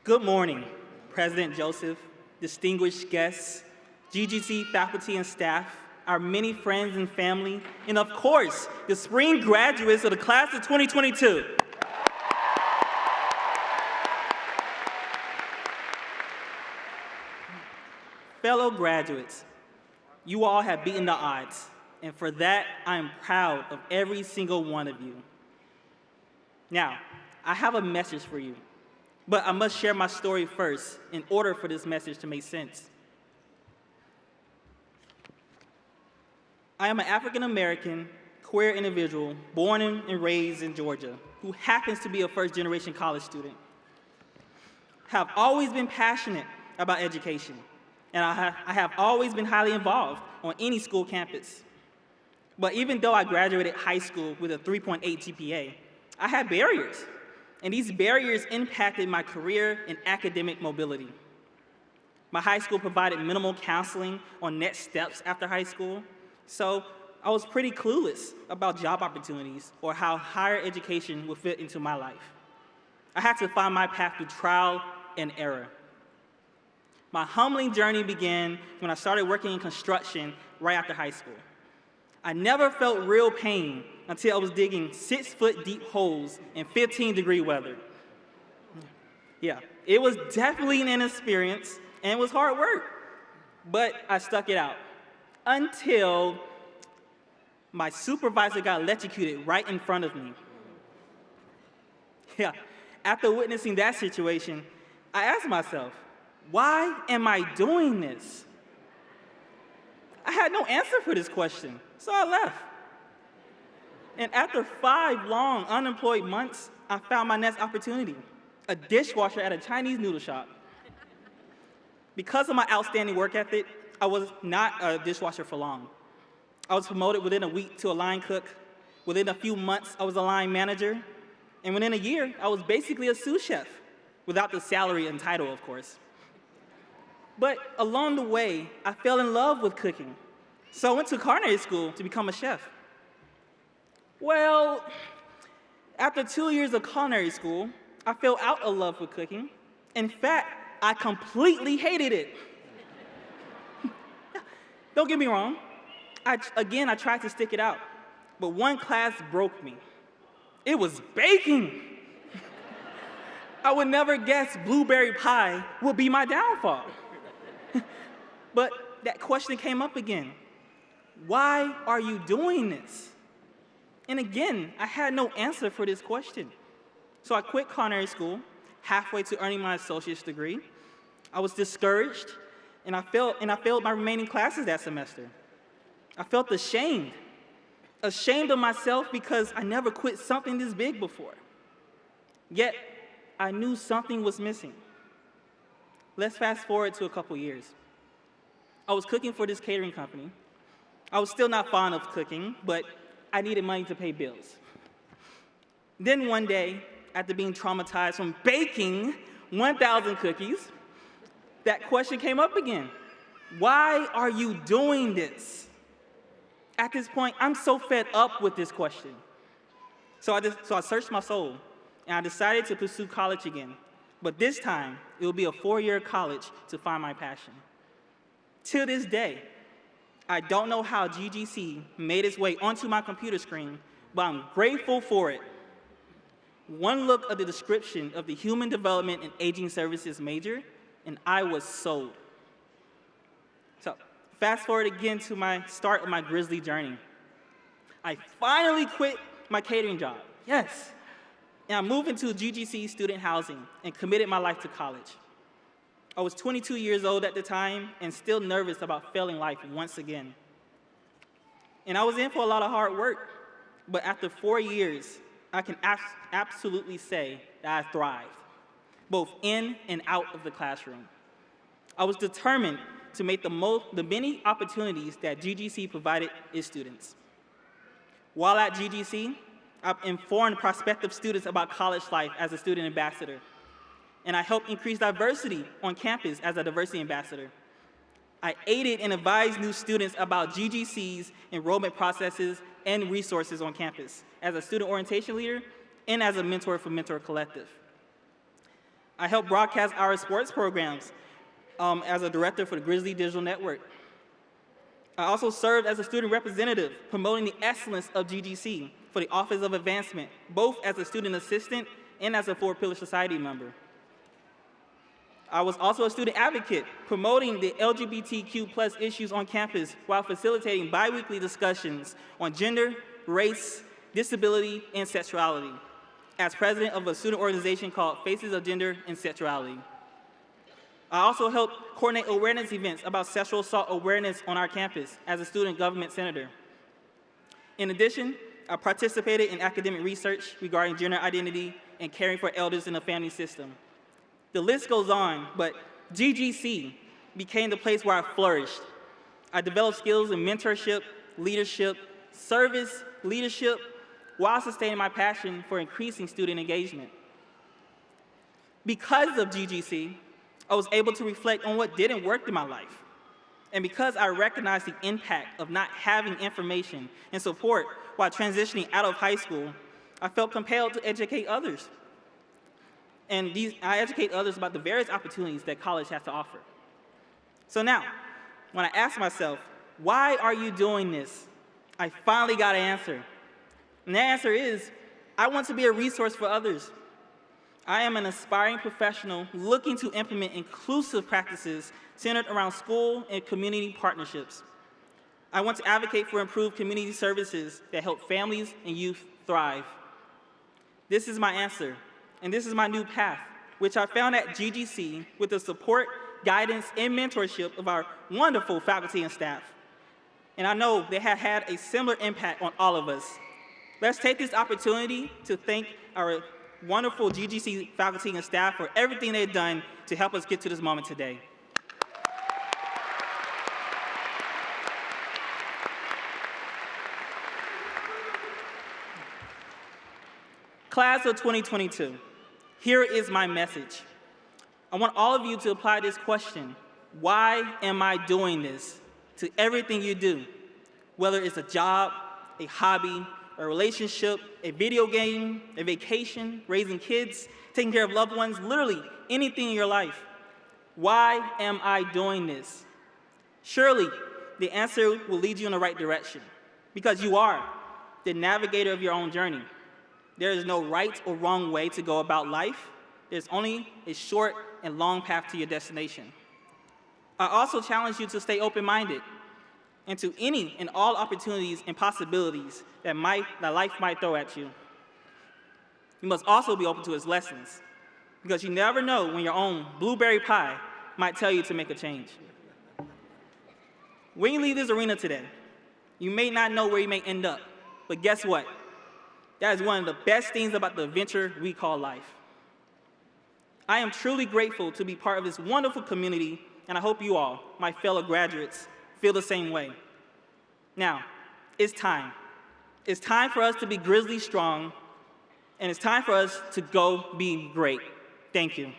Good morning, President Joseph, distinguished guests, GGC faculty and staff, our many friends and family, and of course, the spring graduates of the class of 2022. Fellow graduates, you all have beaten the odds, and for that, I am proud of every single one of you. Now, I have a message for you, but I must share my story first in order for this message to make sense. I am an African-American, queer individual born and raised in Georgia who happens to be a first-generation college student. Have always been passionate about education, and I have always been highly involved on any school campus. But even though I graduated high school with a 3.8 GPA, I had barriers, and these barriers impacted my career and academic mobility. My high school provided minimal counseling on next steps after high school, so I was pretty clueless about job opportunities or how higher education would fit into my life. I had to find my path through trial and error. My humbling journey began when I started working in construction right after high school. I never felt real pain until I was digging 6-foot deep holes in 15-degree weather. Yeah, it was definitely an experience, and it was hard work, but I stuck it out until my supervisor got electrocuted right in front of me. Yeah, after witnessing that situation, I asked myself, why am I doing this? I had no answer for this question, so I left. And after 5 long unemployed months, I found my next opportunity, a dishwasher at a Chinese noodle shop. Because of my outstanding work ethic, I was not a dishwasher for long. I was promoted within a week to a line cook. Within a few months, I was a line manager. And within a year, I was basically a sous chef, without the salary and title, of course. But along the way, I fell in love with cooking. So I went to culinary school to become a chef. Well, after 2 years of culinary school, I fell out of love with cooking. In fact, I completely hated it. Don't get me wrong. I tried to stick it out, but one class broke me. It was baking. I would never guess blueberry pie would be my downfall. But that question came up again. Why are you doing this? And again, I had no answer for this question. So I quit culinary school halfway to earning my associate's degree. I was discouraged, and I failed my remaining classes that semester. I felt ashamed of myself because I never quit something this big before. Yet, I knew something was missing. Let's fast forward to a couple years. I was cooking for this catering company. I was still not fond of cooking, but I needed money to pay bills. Then one day, after being traumatized from baking 1,000 cookies, that question came up again. Why are you doing this? At this point, I'm so fed up with this question. So I searched my soul, and I decided to pursue college again. But this time, it will be a 4-year college to find my passion. To this day, I don't know how GGC made its way onto my computer screen, but I'm grateful for it. One look at the description of the Human Development and Aging Services major, and I was sold. So, fast forward again to my start of my grisly journey. I finally quit my catering job, yes. And I moved into GGC student housing and committed my life to college. I was 22 years old at the time and still nervous about failing life once again. And I was in for a lot of hard work, but after 4 years, I can absolutely say that I thrived, both in and out of the classroom. I was determined to make the many opportunities that GGC provided its students. While at GGC, I've informed prospective students about college life as a student ambassador, and I helped increase diversity on campus as a diversity ambassador. I aided and advised new students about GGC's enrollment processes and resources on campus as a student orientation leader and as a mentor for Mentor Collective. I helped broadcast our sports programs as a director for the Grizzly Digital Network. I also served as a student representative, promoting the excellence of GGC for the Office of Advancement, both as a student assistant and as a Four Pillar Society member. I was also a student advocate, promoting the LGBTQ+ issues on campus while facilitating bi-weekly discussions on gender, race, disability, and sexuality, as president of a student organization called Faces of Gender and Sexuality. I also helped coordinate awareness events about sexual assault awareness on our campus as a student government senator. In addition, I participated in academic research regarding gender identity and caring for elders in the family system. The list goes on, but GGC became the place where I flourished. I developed skills in mentorship, leadership, service, leadership, while sustaining my passion for increasing student engagement. Because of GGC, I was able to reflect on what didn't work in my life. And because I recognized the impact of not having information and support while transitioning out of high school, I felt compelled to educate others. And I educate others about the various opportunities that college has to offer. So now, when I ask myself, why are you doing this? I finally got an answer. And the answer is, I want to be a resource for others. I am an aspiring professional looking to implement inclusive practices centered around school and community partnerships. I want to advocate for improved community services that help families and youth thrive. This is my answer, and this is my new path, which I found at GGC with the support, guidance, and mentorship of our wonderful faculty and staff. And I know they have had a similar impact on all of us. Let's take this opportunity to thank our wonderful GGC faculty and staff for everything they've done to help us get to this moment today. Class of 2022, here is my message. I want all of you to apply this question: why am I doing this? To everything you do, whether it's a job, a hobby, a relationship, a video game, a vacation, raising kids, taking care of loved ones, literally anything in your life. Why am I doing this? Surely, the answer will lead you in the right direction, because you are the navigator of your own journey. There is no right or wrong way to go about life. There's only a short and long path to your destination. I also challenge you to stay open-minded and to any and all opportunities and possibilities that life might throw at you. You must also be open to its lessons, because you never know when your own blueberry pie might tell you to make a change. When you leave this arena today, you may not know where you may end up, but guess what? That is one of the best things about the adventure we call life. I am truly grateful to be part of this wonderful community, and I hope you all, my fellow graduates, feel the same way. Now, it's time. It's time for us to be Grizzly strong, and it's time for us to go be great. Thank you.